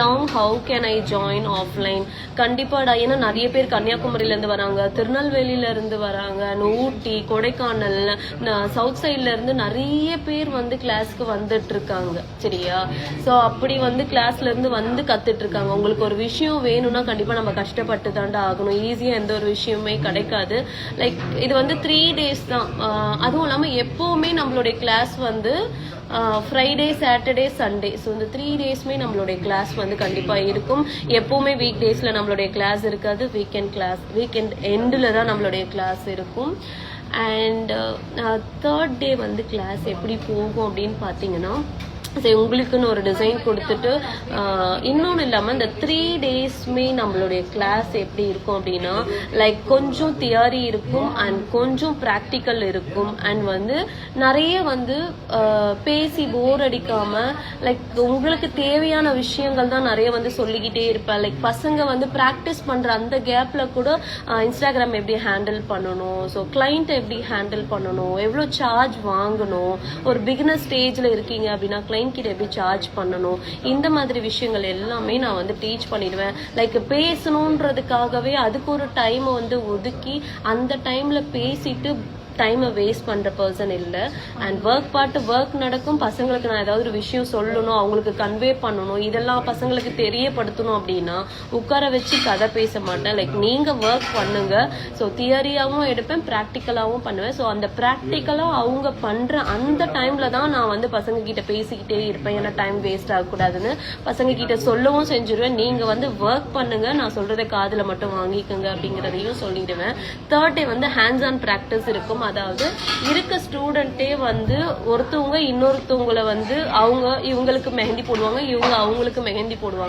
Long how can I join offline? கண்டிப்பாடா. ஏன்னா நிறைய பேர் கன்னியாகுமரியில இருந்து வராங்க, திருநெல்வேலியில இருந்து வராங்க, ஊட்டி, கொடைக்கானல், சவுத் சைட்ல இருந்து நிறைய பேர் வந்து கிளாஸ்க்கு வந்துட்டு இருக்காங்க. சரியா? ஸோ அப்படி வந்து கிளாஸ்ல இருந்து வந்து கத்துட்டு இருக்காங்க. உங்களுக்கு ஒரு விஷயம் வேணும்னா கண்டிப்பா நம்ம கஷ்டப்பட்டு தாண்டா ஆகணும். ஈஸியா எந்த ஒரு விஷயமே கிடைக்காது. லைக் இது வந்து 3 days தான். அதுவும் இல்லாம எப்பவுமே நம்மளுடைய கிளாஸ் வந்து ஃப்ரைடே, சாட்டர்டே, சண்டே. ஸோ இந்த 3 daysமே நம்மளுடைய கிளாஸ் வந்து கண்டிப்பா இருக்கும். எப்பவுமே வீக் டேஸ்ல நம்மளுடைய கிளாஸ் இருக்காது. வீக்கெண்ட் எண்டில் தான் நம்மளுடைய கிளாஸ் இருக்கும். அண்ட் 3rd day வந்து கிளாஸ் எப்படி போகும் அப்படின்னு பார்த்தீங்கன்னா, சரி, உங்களுக்குன்னு ஒரு டிசைன் கொடுத்துட்டு இன்னொன்று இல்லாமல் இந்த 3 daysமே நம்மளுடைய கிளாஸ் எப்படி இருக்கும் அப்படின்னா, லைக் கொஞ்சம் தியரி இருக்கும் அண்ட் கொஞ்சம் ப்ராக்டிக்கல் இருக்கும். அண்ட் வந்து நிறைய வந்து பேசி போர் அடிக்காம லைக் உங்களுக்கு தேவையான விஷயங்கள் தான் நிறைய வந்து சொல்லிக்கிட்டே இருப்பேன். லைக் பசங்க வந்து ப்ராக்டிஸ் பண்ணுற அந்த கேப்ல கூட இன்ஸ்டாகிராம் எப்படி ஹேண்டில் பண்ணணும், ஸோ கிளைண்ட் எப்படி ஹேண்டில் பண்ணணும், எவ்வளோ சார்ஜ் வாங்கணும், ஒரு பிகினர் ஸ்டேஜில் இருக்கீங்க அப்படின்னா கிளைண்ட் கிட்ட எப்படி சார்ஜ் பண்ணணும், இந்த மாதிரி விஷயங்கள் எல்லாமே நான் வந்து டீச் பண்ணிடுவேன். லைக் பேசணுன்றதுக்காகவே அதுக்கு ஒரு டைம் வந்து ஒதுக்கி அந்த டைம்ல பேசிட்டு டைமை வேஸ்ட் பண்ற பர்சன் இல்லை. அண்ட் ஒர்க் நடக்கும். பசங்களுக்கு நான் ஏதாவது ஒரு விஷயம் சொல்லணும், அவங்களுக்கு கன்வே பண்ணணும், இதெல்லாம் பசங்களுக்கு தெரியப்படுத்தணும் அப்படின்னா உட்கார வச்சு கதை பேச மாட்டேன். லைக் நீங்க ஒர்க் பண்ணுங்க. ஸோ தியரியாவும் எடுப்பேன், ப்ராக்டிக்கலாவும் பண்ணுவேன். ஸோ அந்த ப்ராக்டிக்கலா அவங்க பண்ற அந்த டைம்ல தான் நான் வந்து பசங்க கிட்ட பேசிக்கிட்டே இருப்பேன். ஏன்னா டைம் வேஸ்ட் ஆகக்கூடாதுன்னு பசங்க கிட்ட சொல்லவும் செஞ்சிருவேன். நீங்க வந்து ஒர்க் பண்ணுங்க, நான் சொல்றதை காதுல மட்டும் வாங்கிக்கோங்க அப்படிங்கிறதையும் சொல்லிடுவேன். 3rd day வந்து ஹேண்ட்ஸ் ஆன் ப்ராக்டிஸ் இருக்கும். அதாவது இருக்க ஸ்டூடெண்டே வந்து ஒருத்தவங்க இன்னொருத்தவங்களை வந்து இவங்களுக்கு மெஹந்தி போடுவாங்க, இவங்க அவங்களுக்கு மெஹந்தி போடுவாங்க.